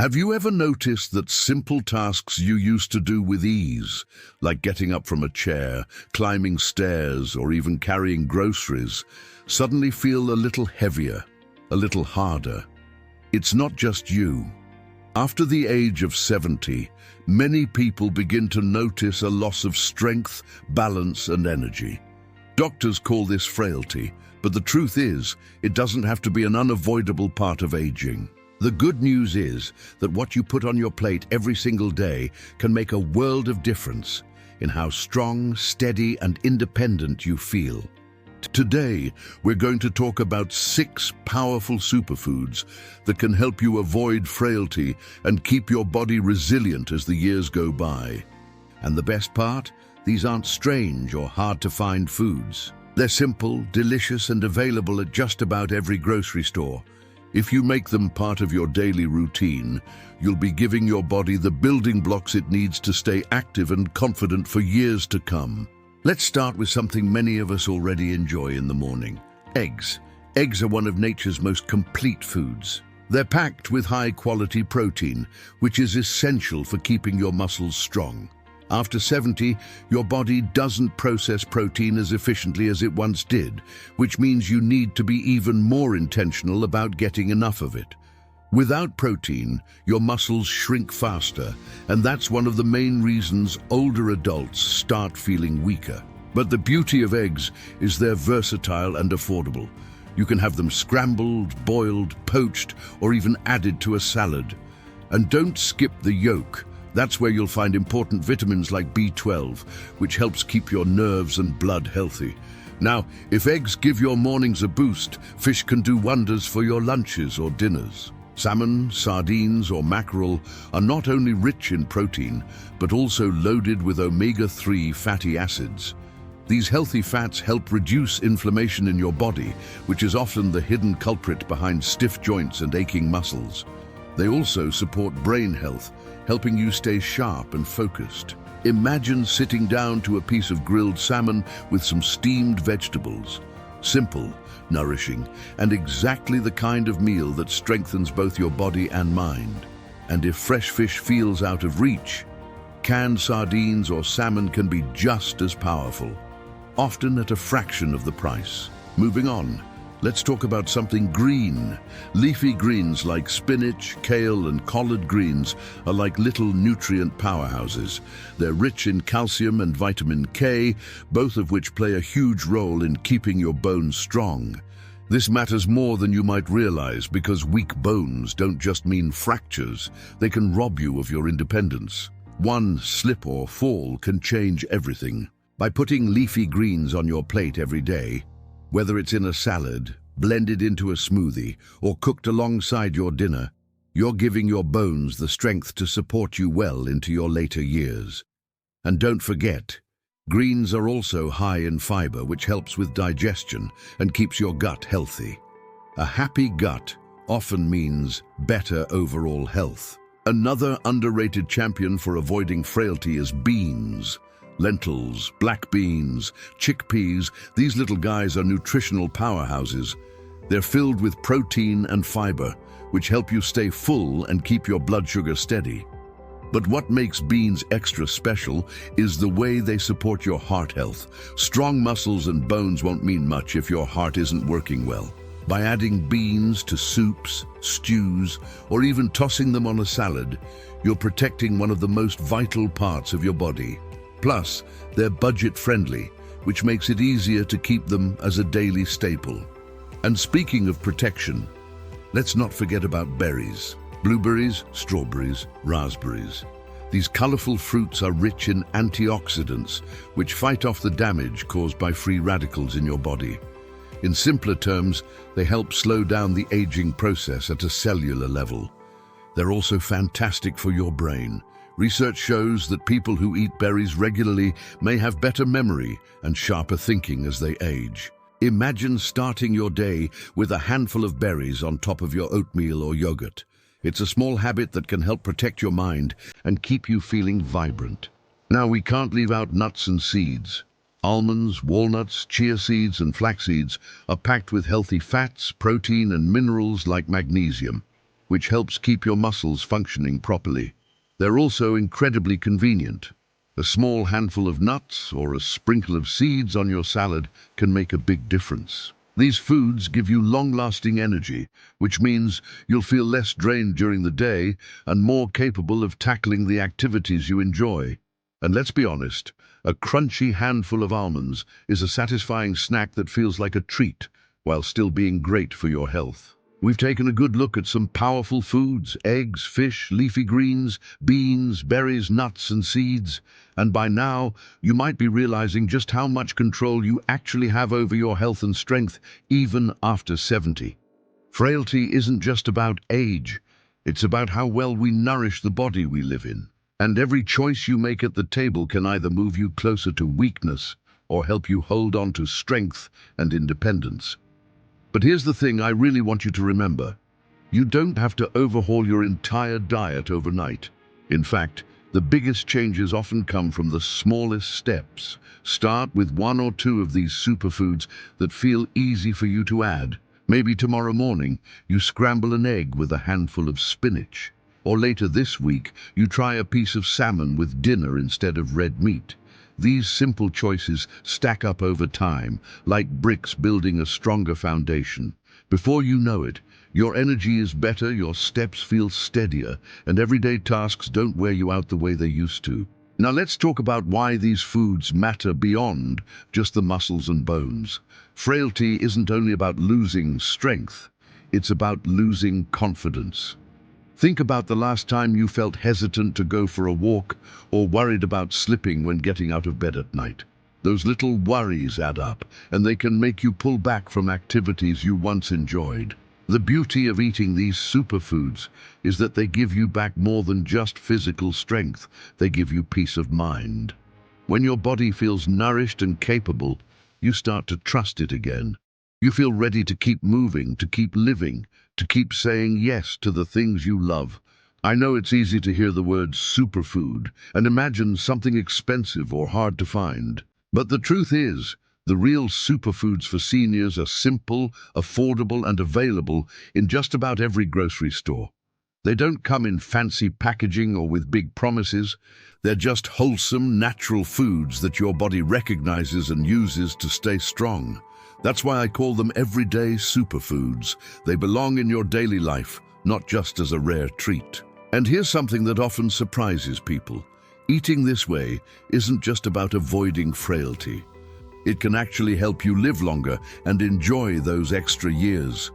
Have you ever noticed that simple tasks you used to do with ease, like getting up from a chair, climbing stairs, or even carrying groceries, suddenly feel a little heavier, a little harder? It's not just you. After the age of 70, many people begin to notice a loss of strength, balance, and energy. Doctors call this frailty, but the truth is, it doesn't have to be an unavoidable part of aging. The good news is that what you put on your plate every single day can make a world of difference in how strong, steady, and independent you feel. Today, we're going to talk about 6 powerful superfoods that can help you avoid frailty and keep your body resilient as the years go by. And the best part? These aren't strange or hard-to-find foods. They're simple, delicious, and available at just about every grocery store. If you make them part of your daily routine, you'll be giving your body the building blocks it needs to stay active and confident for years to come. Let's start with something many of us already enjoy in the morning: eggs. Eggs are one of nature's most complete foods. They're packed with high-quality protein, which is essential for keeping your muscles strong. After 70, your body doesn't process protein as efficiently as it once did, which means you need to be even more intentional about getting enough of it. Without protein, your muscles shrink faster, and that's one of the main reasons older adults start feeling weaker. But the beauty of eggs is they're versatile and affordable. You can have them scrambled, boiled, poached, or even added to a salad. And don't skip the yolk. That's where you'll find important vitamins like B12, which helps keep your nerves and blood healthy. Now, if eggs give your mornings a boost, fish can do wonders for your lunches or dinners. Salmon, sardines, or mackerel are not only rich in protein, but also loaded with omega-3 fatty acids. These healthy fats help reduce inflammation in your body, which is often the hidden culprit behind stiff joints and aching muscles. They also support brain health, helping you stay sharp and focused. Imagine sitting down to a piece of grilled salmon with some steamed vegetables. Simple, nourishing, and exactly the kind of meal that strengthens both your body and mind. And if fresh fish feels out of reach, canned sardines or salmon can be just as powerful, often at a fraction of the price. Moving on, let's talk about something green. Leafy greens like spinach, kale, and collard greens are like little nutrient powerhouses. They're rich in calcium and vitamin K, both of which play a huge role in keeping your bones strong. This matters more than you might realize, because weak bones don't just mean fractures. They can rob you of your independence. One slip or fall can change everything. By putting leafy greens on your plate every day, whether it's in a salad, blended into a smoothie, or cooked alongside your dinner, you're giving your bones the strength to support you well into your later years. And don't forget, greens are also high in fiber, which helps with digestion and keeps your gut healthy. A happy gut often means better overall health. Another underrated champion for avoiding frailty is beans. Lentils, black beans, chickpeas, these little guys are nutritional powerhouses. They're filled with protein and fiber, which help you stay full and keep your blood sugar steady. But what makes beans extra special is the way they support your heart health. Strong muscles and bones won't mean much if your heart isn't working well. By adding beans to soups, stews, or even tossing them on a salad, you're protecting one of the most vital parts of your body. Plus, they're budget-friendly, which makes it easier to keep them as a daily staple. And speaking of protection, let's not forget about berries. Blueberries, strawberries, raspberries. These colorful fruits are rich in antioxidants, which fight off the damage caused by free radicals in your body. In simpler terms, they help slow down the aging process at a cellular level. They're also fantastic for your brain. Research shows that people who eat berries regularly may have better memory and sharper thinking as they age. Imagine starting your day with a handful of berries on top of your oatmeal or yogurt. It's a small habit that can help protect your mind and keep you feeling vibrant. Now, we can't leave out nuts and seeds. Almonds, walnuts, chia seeds, and flax seeds are packed with healthy fats, protein, and minerals like magnesium. which helps keep your muscles functioning properly. They're also incredibly convenient. A small handful of nuts or a sprinkle of seeds on your salad can make a big difference. These foods give you long-lasting energy, which means you'll feel less drained during the day and more capable of tackling the activities you enjoy. And let's be honest, a crunchy handful of almonds is a satisfying snack that feels like a treat while still being great for your health. We've taken a good look at some powerful foods: eggs, fish, leafy greens, beans, berries, nuts, and seeds. And by now, you might be realizing just how much control you actually have over your health and strength, even after 70. Frailty isn't just about age. It's about how well we nourish the body we live in. And every choice you make at the table can either move you closer to weakness or help you hold on to strength and independence. But here's the thing I really want you to remember. You don't have to overhaul your entire diet overnight. In fact, the biggest changes often come from the smallest steps. Start with one or two of these superfoods that feel easy for you to add. Maybe tomorrow morning, you scramble an egg with a handful of spinach. Or later this week, you try a piece of salmon with dinner instead of red meat. These simple choices stack up over time, like bricks building a stronger foundation. Before you know it, your energy is better, your steps feel steadier, and everyday tasks don't wear you out the way they used to. Now let's talk about why these foods matter beyond just the muscles and bones. Frailty isn't only about losing strength, it's about losing confidence. Think about the last time you felt hesitant to go for a walk or worried about slipping when getting out of bed at night. Those little worries add up, and they can make you pull back from activities you once enjoyed. The beauty of eating these superfoods is that they give you back more than just physical strength. They give you peace of mind. When your body feels nourished and capable, you start to trust it again. You feel ready to keep moving, to keep living, to keep saying yes to the things you love. I know it's easy to hear the word superfood and imagine something expensive or hard to find. But the truth is, the real superfoods for seniors are simple, affordable, and available in just about every grocery store. They don't come in fancy packaging or with big promises. They're just wholesome, natural foods that your body recognizes and uses to stay strong. That's why I call them everyday superfoods. They belong in your daily life, not just as a rare treat. And here's something that often surprises people. Eating this way isn't just about avoiding frailty. It can actually help you live longer and enjoy those extra years.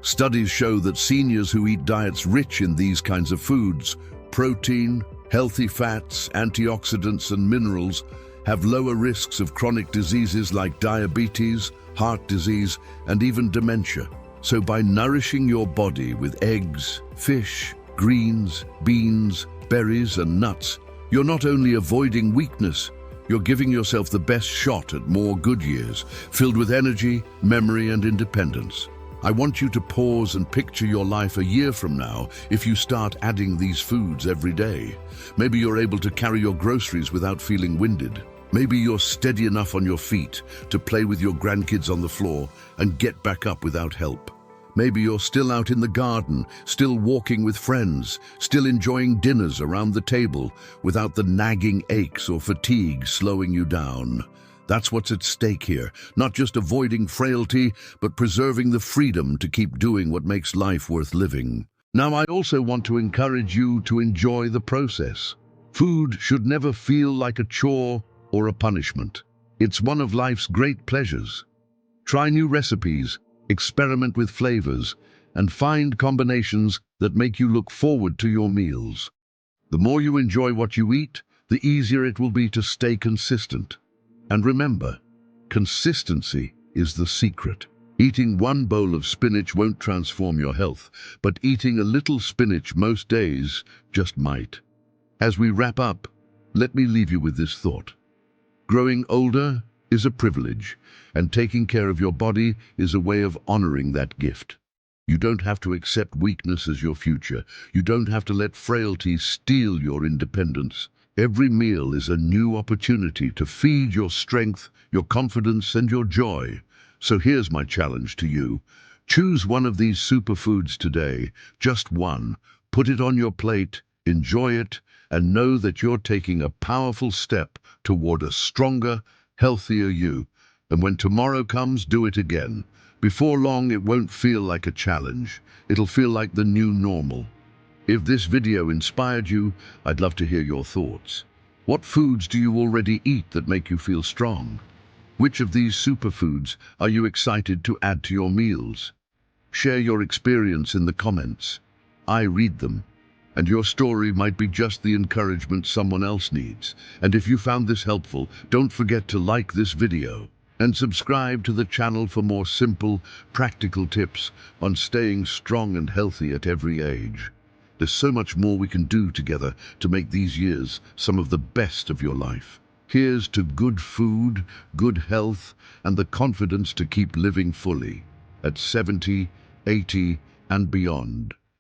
Studies show that seniors who eat diets rich in these kinds of foods, protein, healthy fats, antioxidants, and minerals, have lower risks of chronic diseases like diabetes, heart disease, and even dementia. So by nourishing your body with eggs, fish, greens, beans, berries, and nuts, you're not only avoiding weakness, you're giving yourself the best shot at more good years, filled with energy, memory, and independence. I want you to pause and picture your life a year from now if you start adding these foods every day. Maybe you're able to carry your groceries without feeling winded. Maybe you're steady enough on your feet to play with your grandkids on the floor and get back up without help. Maybe you're still out in the garden, still walking with friends, still enjoying dinners around the table without the nagging aches or fatigue slowing you down. That's what's at stake here, not just avoiding frailty, but preserving the freedom to keep doing what makes life worth living. Now, I also want to encourage you to enjoy the process. Food should never feel like a chore or a punishment. It's one of life's great pleasures. Try new recipes, experiment with flavors, and find combinations that make you look forward to your meals. The more you enjoy what you eat, the easier it will be to stay consistent. And remember, consistency is the secret. Eating one bowl of spinach won't transform your health, but eating a little spinach most days just might. As we wrap up, let me leave you with this thought. Growing older is a privilege, and taking care of your body is a way of honoring that gift. You don't have to accept weakness as your future. You don't have to let frailty steal your independence. Every meal is a new opportunity to feed your strength, your confidence, and your joy. So here's my challenge to you. Choose one of these superfoods today, just one. Put it on your plate, enjoy it, and know that you're taking a powerful step toward a stronger, healthier you. And when tomorrow comes, do it again. Before long, it won't feel like a challenge. It'll feel like the new normal. If this video inspired you, I'd love to hear your thoughts. What foods do you already eat that make you feel strong? Which of these superfoods are you excited to add to your meals? Share your experience in the comments. I read them. And your story might be just the encouragement someone else needs. And if you found this helpful, don't forget to like this video and subscribe to the channel for more simple, practical tips on staying strong and healthy at every age. There's so much more we can do together to make these years some of the best of your life. Here's to good food, good health, and the confidence to keep living fully at 70, 80, and beyond.